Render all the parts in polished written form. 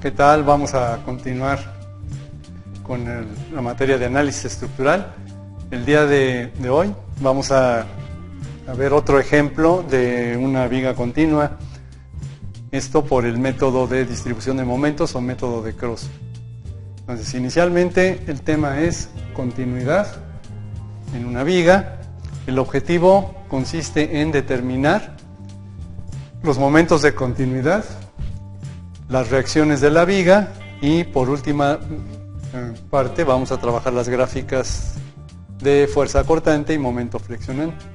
¿Qué tal? Vamos a continuar con la materia de análisis estructural. El día de hoy vamos a ver otro ejemplo de una viga continua. Esto por el método de distribución de momentos o método de Cross. Entonces, inicialmente el tema es continuidad en una viga. El objetivo consiste en determinar los momentos de continuidad, las reacciones de la viga y por última parte vamos a trabajar las gráficas de fuerza cortante y momento flexionante.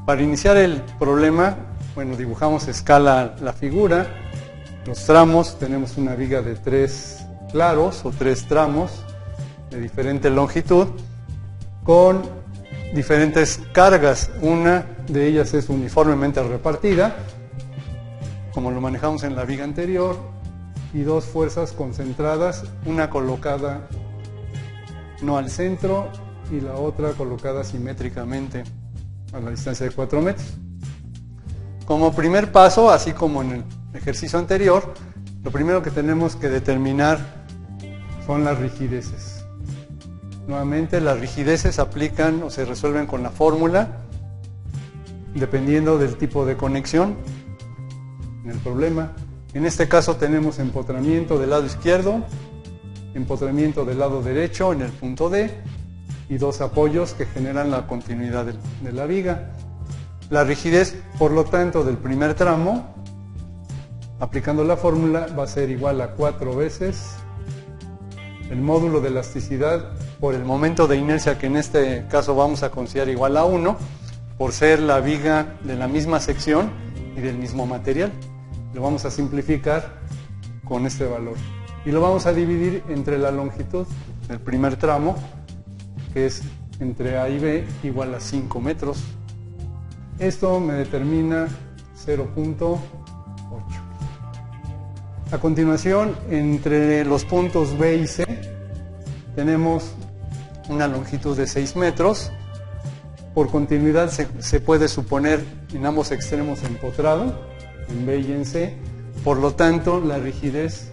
Para iniciar el problema, dibujamos a escala la figura, los tramos, tenemos una viga de 3 claros o 3 tramos de diferente longitud con diferentes cargas. Una de ellas es uniformemente repartida, como lo manejamos en la viga anterior, y 2 fuerzas concentradas, una colocada no al centro y la otra colocada simétricamente a la distancia de 4 metros. Como primer paso, así como en el ejercicio anterior, lo primero que tenemos que determinar son las rigideces. Nuevamente, las rigideces aplican o se resuelven con la fórmula dependiendo del tipo de conexión en el problema. En este caso tenemos empotramiento del lado izquierdo, empotramiento del lado derecho en el punto D y 2 apoyos que generan la continuidad de la viga. La rigidez, por lo tanto, del primer tramo, aplicando la fórmula, va a ser igual a 4 veces el módulo de elasticidad por el momento de inercia, que en este caso vamos a considerar igual a 1, por ser la viga de la misma sección y del mismo material. Lo vamos a simplificar con este valor. Y lo vamos a dividir entre la longitud del primer tramo, que es entre A y B, igual a 5 metros. Esto me determina 0.8. A continuación, entre los puntos B y C, tenemos una longitud de 6 metros. Por continuidad se puede suponer en ambos extremos empotrado, en B y en C. Por lo tanto, la rigidez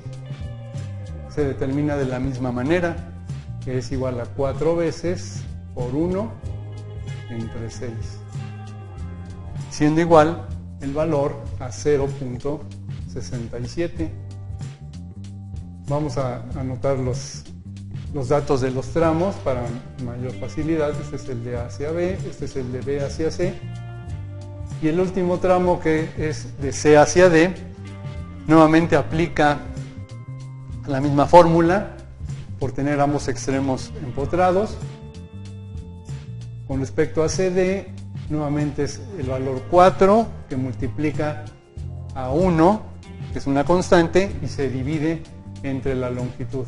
se determina de la misma manera, que es igual a 4 veces por 1 entre 6. Siendo igual el valor a 0.67. Vamos a anotar los datos de los tramos para mayor facilidad. Este es el de A hacia B, este es el de B hacia C. Y el último tramo, que es de C hacia D, nuevamente aplica la misma fórmula por tener ambos extremos empotrados. Con respecto a CD, nuevamente es el valor 4 que multiplica a 1, que es una constante, y se divide entre la longitud,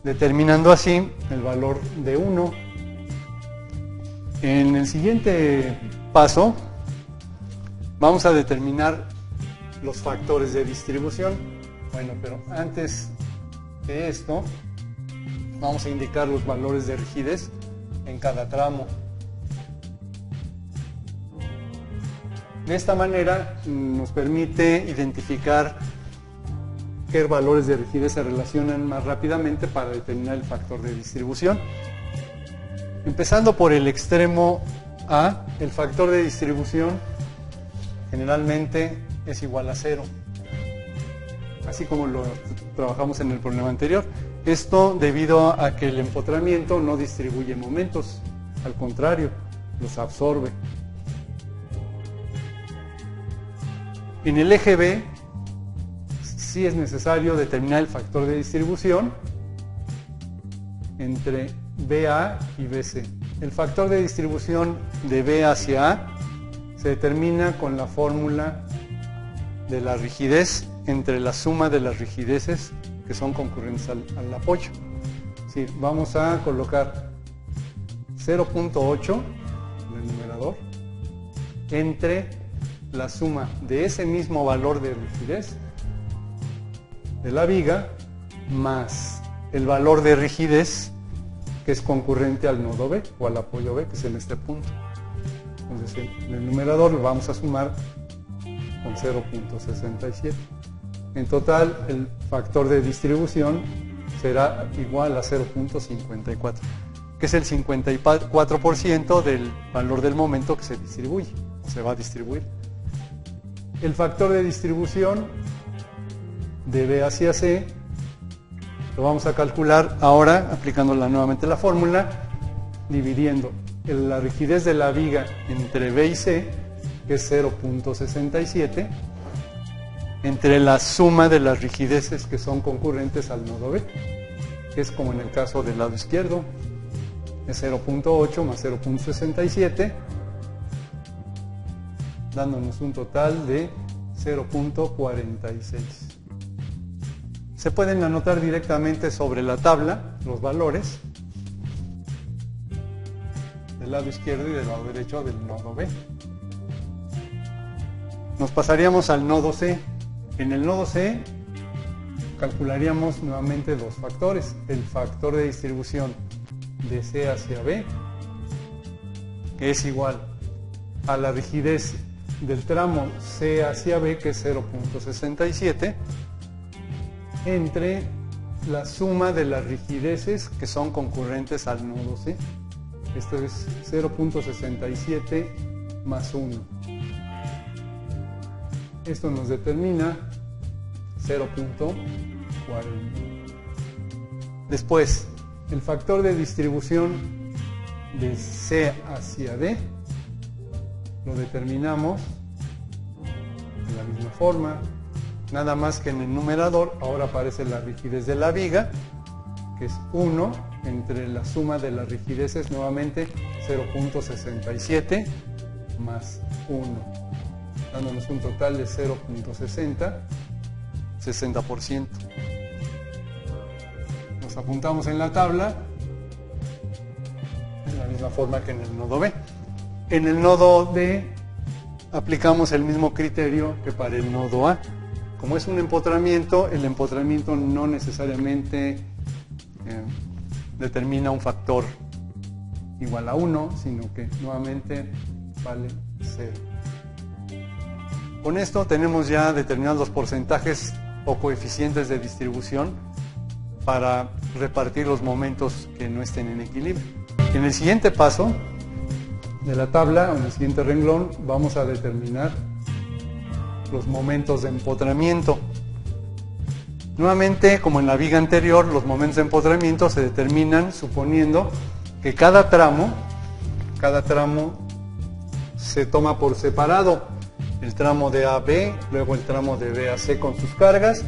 determinando así el valor de 1. En el siguiente paso vamos a determinar los factores de distribución. Pero antes de esto vamos a indicar los valores de rigidez en cada tramo. De esta manera nos permite identificar qué valores de rigidez se relacionan más rápidamente para determinar el factor de distribución. Empezando por el extremo A, el factor de distribución generalmente es igual a 0, así como lo trabajamos en el problema anterior. Esto debido a que el empotramiento no distribuye momentos, al contrario, los absorbe. En el eje B sí es necesario determinar el factor de distribución entre BA y BC. El factor de distribución de B hacia A se determina con la fórmula de la rigidez entre la suma de las rigideces que son concurrentes al apoyo. Sí, vamos a colocar 0.8 en el numerador entre la suma de ese mismo valor de rigidez de la viga más el valor de rigidez que es concurrente al nodo B o al apoyo B, que es en este punto. Entonces en el numerador lo vamos a sumar con 0.67. En total el factor de distribución será igual a 0.54, que es el 54% del valor del momento que se distribuye, se va a distribuir. El factor de distribución de B hacia C lo vamos a calcular ahora aplicando nuevamente la fórmula, dividiendo la rigidez de la viga entre B y C, que es 0.67, entre la suma de las rigideces que son concurrentes al nodo B, que es como en el caso del lado izquierdo, es 0.8 más 0.67, dándonos un total de 0.46. Se pueden anotar directamente sobre la tabla los valores del lado izquierdo y del lado derecho del nodo B. Nos pasaríamos al nodo C. En el nodo C calcularíamos nuevamente dos factores. El factor de distribución de C hacia B, que es igual a la rigidez del tramo C hacia B, que es 0.67, entre la suma de las rigideces que son concurrentes al nodo C. Esto es 0.67 más 1. Esto nos determina 0.40. Después, el factor de distribución de C hacia D lo determinamos de la misma forma, nada más que en el numerador ahora aparece la rigidez de la viga, que es 1 entre la suma de las rigideces, nuevamente 0.67 más 1, dándonos un total de 0.60, 60%. Nos apuntamos en la tabla de la misma forma que en el nodo B. En el nodo D aplicamos el mismo criterio que para el nodo A. Como es un empotramiento, el empotramiento no necesariamente determina un factor igual a 1, sino que nuevamente vale 0. Con esto tenemos ya determinados los porcentajes o coeficientes de distribución para repartir los momentos que no estén en equilibrio. En el siguiente paso de la tabla, o en el siguiente renglón, vamos a determinar los momentos de empotramiento. Nuevamente, como en la viga anterior, los momentos de empotramiento se determinan suponiendo que cada tramo se toma por separado. El tramo de A a B, luego el tramo de B a C con sus cargas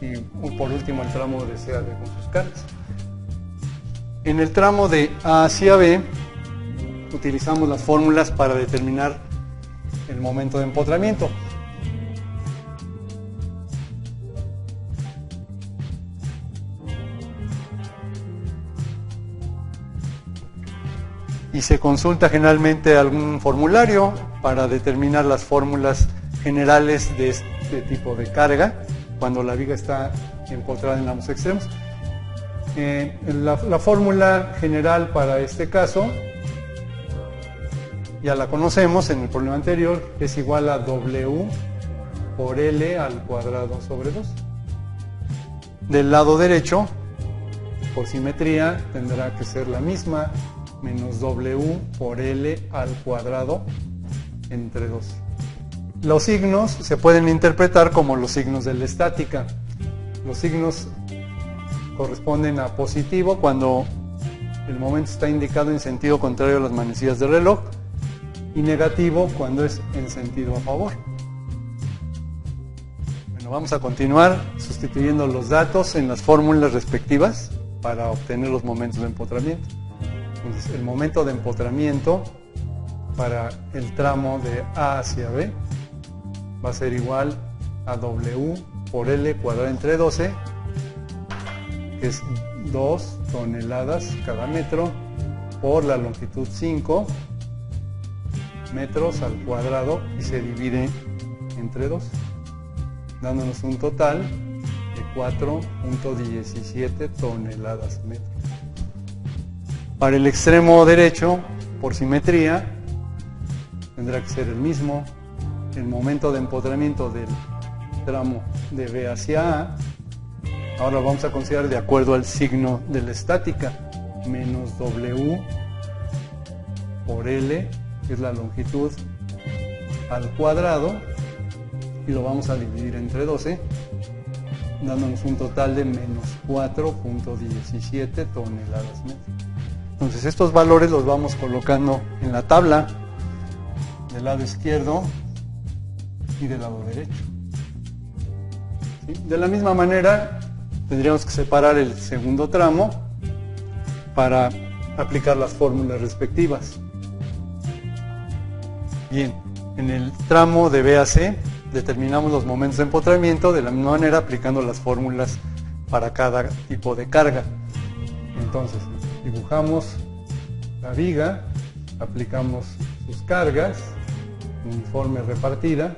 y por último el tramo de C a D con sus cargas. En el tramo de A hacia B utilizamos las fórmulas para determinar el momento de empotramiento. Y se consulta generalmente algún formulario para determinar las fórmulas generales de este tipo de carga cuando la viga está empotrada en ambos extremos. La fórmula general para este caso ya la conocemos en el problema anterior, es igual a W por L al cuadrado sobre 2. Del lado derecho, por simetría, tendrá que ser la misma, menos W por L al cuadrado entre 2. Los signos se pueden interpretar como los signos de la estática. Los signos corresponden a positivo cuando el momento está indicado en sentido contrario a las manecillas del reloj y negativo cuando es en sentido a favor. Bueno, vamos a continuar sustituyendo los datos en las fórmulas respectivas para obtener los momentos de empotramiento. Entonces, el momento de empotramiento para el tramo de A hacia B va a ser igual a W por L cuadrado entre 12, que es 2 toneladas cada metro, por la longitud 5, metros al cuadrado y se divide entre 2, dándonos un total de 4.17 toneladas metros. Para el extremo derecho, por simetría, tendrá que ser el mismo. El momento de empotramiento del tramo de B hacia A, ahora lo vamos a considerar de acuerdo al signo de la estática, menos W por L, que es la longitud, al cuadrado, y lo vamos a dividir entre 12, dándonos un total de menos 4.17 toneladas metros. Entonces estos valores los vamos colocando en la tabla del lado izquierdo y del lado derecho. ¿Sí? De la misma manera tendríamos que separar el segundo tramo para aplicar las fórmulas respectivas. Bien, en el tramo de B a C determinamos los momentos de empotramiento de la misma manera aplicando las fórmulas para cada tipo de carga. Entonces, dibujamos la viga, aplicamos sus cargas, uniforme repartida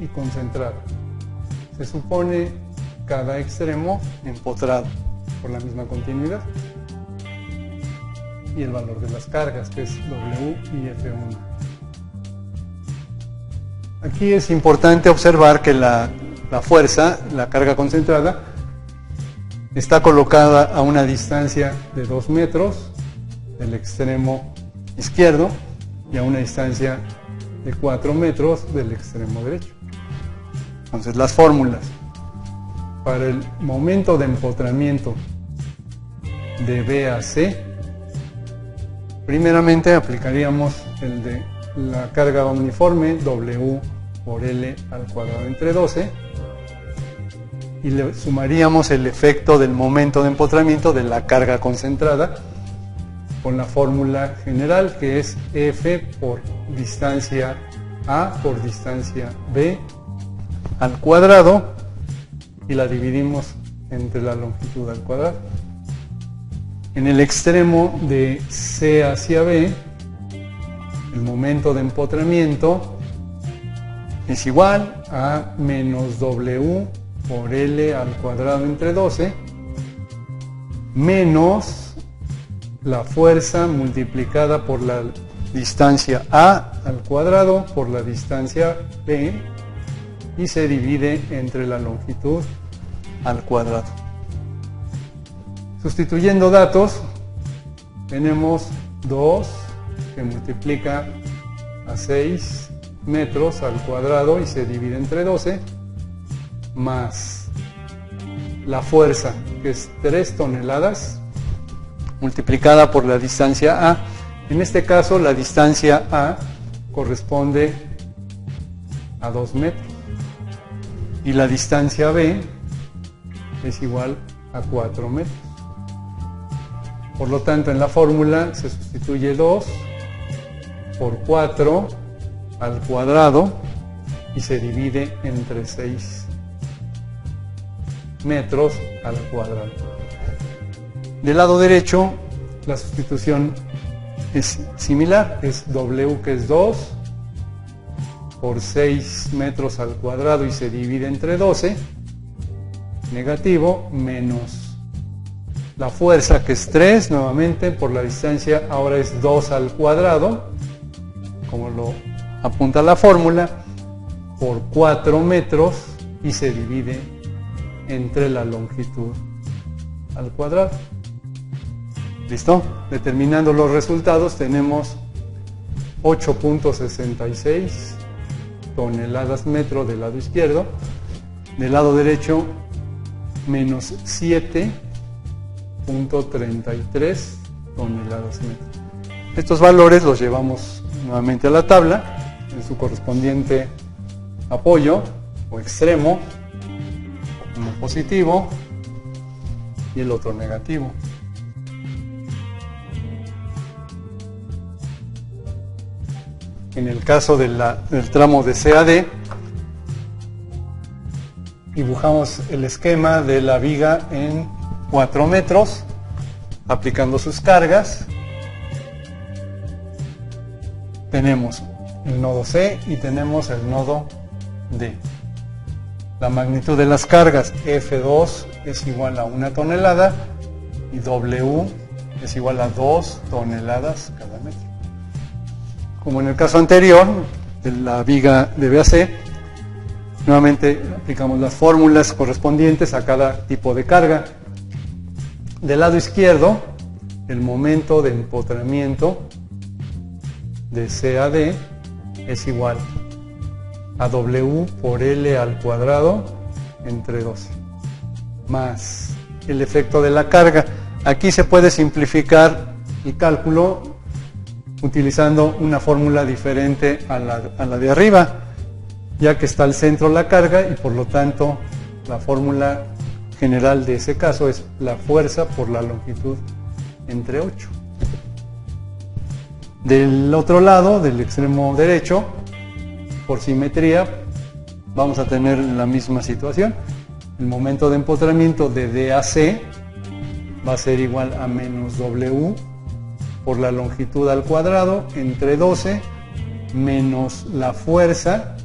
y concentrada. Se supone cada extremo empotrado por la misma continuidad. Y el valor de las cargas, que es W y F1. Aquí es importante observar que la fuerza, la carga concentrada, está colocada a una distancia de 2 metros del extremo izquierdo y a una distancia de 4 metros del extremo derecho. Entonces las fórmulas para el momento de empotramiento de B a C, primeramente aplicaríamos el de la carga uniforme, W por L al cuadrado entre 12, y le sumaríamos el efecto del momento de empotramiento de la carga concentrada con la fórmula general, que es F por distancia A por distancia B al cuadrado, y la dividimos entre la longitud al cuadrado. En el extremo de C hacia B, el momento de empotramiento es igual a menos W por L al cuadrado entre 12 menos la fuerza multiplicada por la distancia A al cuadrado por la distancia B, y se divide entre la longitud al cuadrado. Sustituyendo datos, tenemos 2 que multiplica a 6 metros al cuadrado y se divide entre 12, más la fuerza, que es 3 toneladas, multiplicada por la distancia A. En este caso, la distancia A corresponde a 2 metros y la distancia B es igual a 4 metros. Por lo tanto, en la fórmula se sustituye 2 por 4 al cuadrado y se divide entre 6 metros al cuadrado. Del lado derecho, la sustitución es similar, es W, que es 2 por 6 metros al cuadrado y se divide entre 12, negativo, menos la fuerza, que es 3, nuevamente por la distancia, ahora es 2 al cuadrado, como lo apunta la fórmula, por 4 metros y se divide entre la longitud al cuadrado. ¿Listo? Determinando los resultados, tenemos 8.66 toneladas metro del lado izquierdo, del lado derecho menos 7.33 toneladas metro. Estos valores los llevamos nuevamente a la tabla en su correspondiente apoyo o extremo, uno positivo y el otro negativo. En el caso del tramo de C a D, dibujamos el esquema de la viga en 4 metros, aplicando sus cargas. tenemos el nodo C y tenemos el nodo D. La magnitud de las cargas F2 es igual a 1 tonelada y W es igual a 2 toneladas cada metro. Como en el caso anterior de la viga de BAC, nuevamente aplicamos las fórmulas correspondientes a cada tipo de carga. Del lado izquierdo, el momento de empotramiento de CAD es igual a W por L al cuadrado entre 12, más el efecto de la carga. Aquí se puede simplificar el cálculo utilizando una fórmula diferente a la de arriba, ya que está al centro la carga y por lo tanto la fórmula general de ese caso es la fuerza por la longitud entre 8. Del otro lado, del extremo derecho, por simetría, vamos a tener la misma situación. El momento de empotramiento de DAC va a ser igual a menos W por la longitud al cuadrado entre 12 menos la fuerza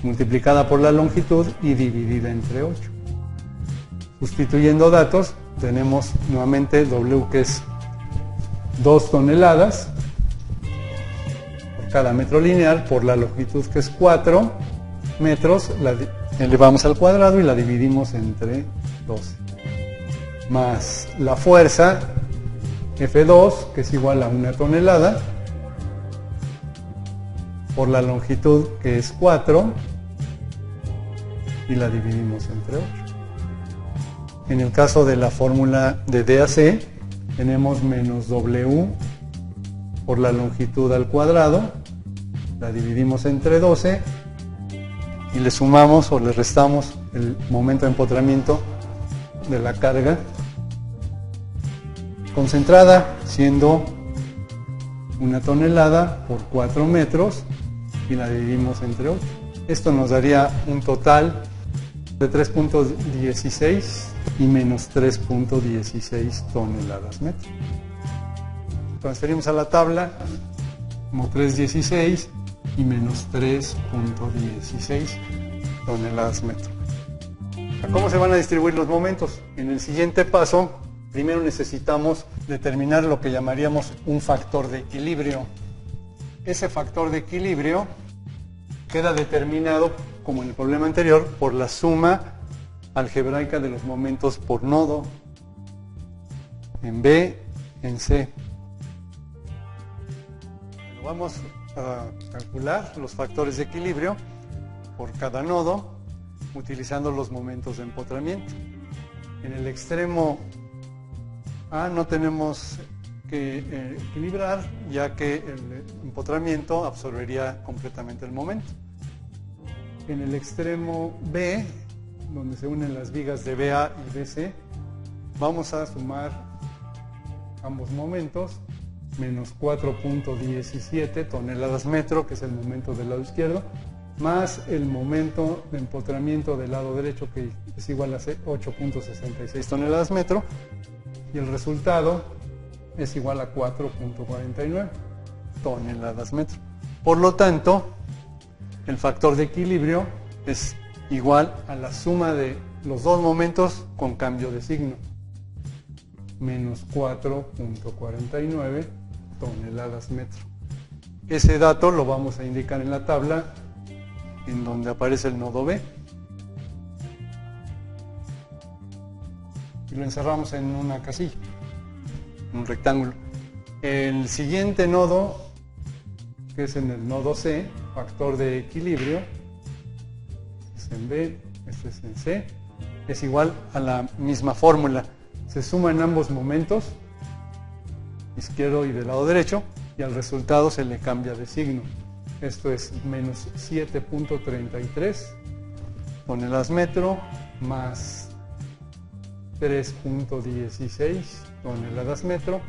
multiplicada por la longitud y dividida entre 8. Sustituyendo datos, tenemos nuevamente W, que es 2 toneladas por cada metro lineal, por la longitud, que es 4 metros, la elevamos al cuadrado y la dividimos entre 12. Más la fuerza F2, que es igual a 1 tonelada, por la longitud, que es 4, y la dividimos entre 8. En el caso de la fórmula de DAC, tenemos menos W por la longitud al cuadrado, la dividimos entre 12 y le sumamos o le restamos el momento de empotramiento de la carga concentrada, siendo 1 tonelada por 4 metros y la dividimos entre 8. Esto nos daría un total de 3.16 y menos 3.16 toneladas metro. Transferimos a la tabla como 3.16 y menos 3.16 toneladas metro. ¿Cómo se van a distribuir los momentos? En el siguiente paso, primero necesitamos determinar lo que llamaríamos un factor de equilibrio. Ese factor de equilibrio queda determinado, como en el problema anterior, por la suma algebraica de los momentos por nodo en B, en C. Vamos a calcular los factores de equilibrio por cada nodo utilizando los momentos de empotramiento. En el extremo A no tenemos que equilibrar, ya que el empotramiento absorbería completamente el momento. En el extremo B, donde se unen las vigas de BA y BC, vamos a sumar ambos momentos, menos 4.17 toneladas metro, que es el momento del lado izquierdo, más el momento de empotramiento del lado derecho, que es igual a 8.66 toneladas metro, y el resultado es igual a 4.49 toneladas metro. Por lo tanto, el factor de equilibrio es igual a la suma de los dos momentos con cambio de signo, menos 4.49 toneladas metro. Ese dato lo vamos a indicar en la tabla en donde aparece el nodo B y lo encerramos en una casilla, un rectángulo. El siguiente nodo, que es en el nodo C, factor de equilibrio, es en B, este es en C, es igual a la misma fórmula. Se suman ambos momentos, izquierdo y del lado derecho, y al resultado se le cambia de signo. Esto es menos 7.33 toneladas metro más 3.16 toneladas metro.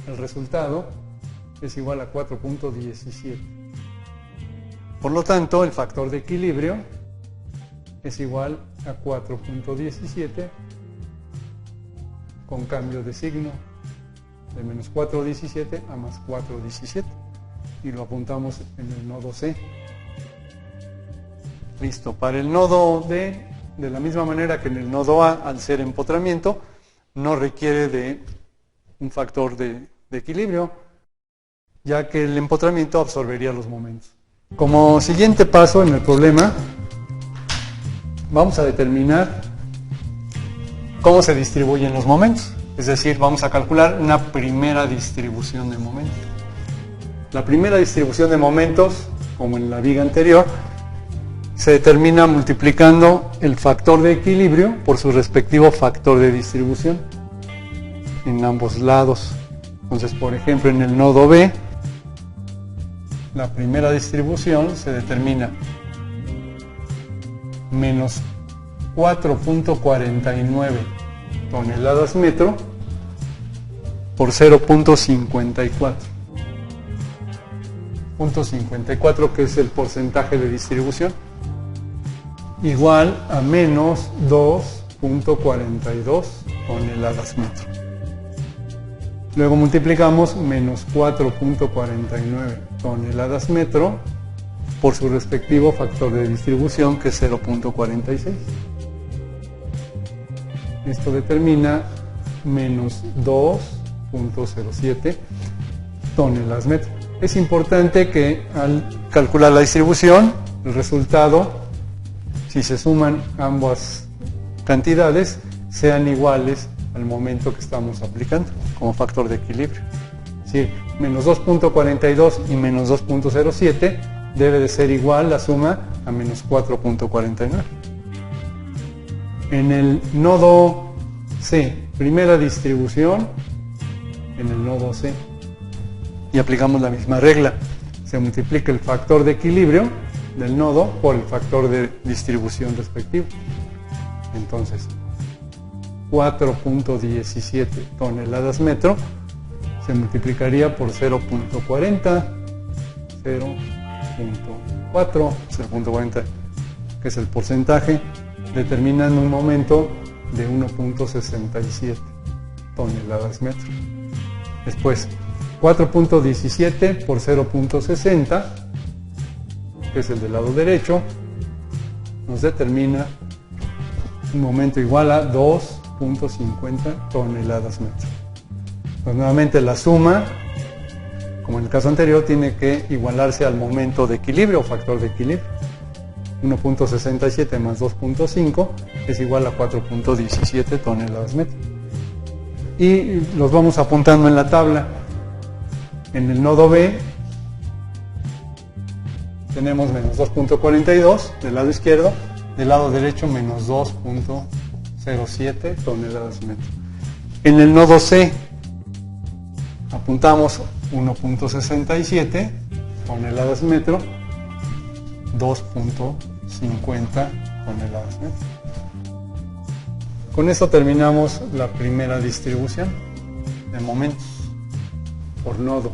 El resultado es igual a 4.17. Por lo tanto, el factor de equilibrio es igual a 4.17 con cambio de signo de menos 4,17 a más 4,17 y lo apuntamos en el nodo C. Listo, para el nodo D, de la misma manera que en el nodo A, al ser empotramiento, no requiere de un factor de equilibrio, ya que el empotramiento absorbería los momentos. Como siguiente paso en el problema, vamos a determinar cómo se distribuyen los momentos. Es decir, vamos a calcular una primera distribución de momentos. La primera distribución de momentos, como en la viga anterior, se determina multiplicando el factor de equilibrio por su respectivo factor de distribución en ambos lados. Entonces, por ejemplo, en el nodo B, la primera distribución se determina menos 4.49 toneladas metro por 0.54. 0.54, que es el porcentaje de distribución, igual a menos 2.42 toneladas metro. Luego multiplicamos menos 4.49 toneladas metro por su respectivo factor de distribución, que es 0.46. Esto determina menos 2.07 toneladas metro. Es importante que al calcular la distribución, el resultado, si se suman ambas cantidades, sean iguales al momento que estamos aplicando como factor de equilibrio. Es decir, menos 2.42 y menos 2.07 debe de ser igual la suma a menos 4.49. En el nodo C, primera distribución en el nodo C, y aplicamos la misma regla. Se multiplica el factor de equilibrio del nodo por el factor de distribución respectivo. Entonces, 4.17 toneladas metro se multiplicaría por 0.40, 0.40, que es el porcentaje, determinando un momento de 1.67 toneladas metro. Después, 4.17 por 0.60, que es el del lado derecho, nos determina un momento igual a 2.50 toneladas metro. Pues nuevamente la suma, como en el caso anterior, tiene que igualarse al momento de equilibrio o factor de equilibrio. 1.67 más 2.5 es igual a 4.17 toneladas metro. Y los vamos apuntando en la tabla. En el nodo B tenemos menos 2.42 del lado izquierdo, del lado derecho menos 2.07 toneladas metro. En el nodo C apuntamos 1.67 toneladas metro, 2.50 toneladas metro. Con esto terminamos la primera distribución de momentos por nodo.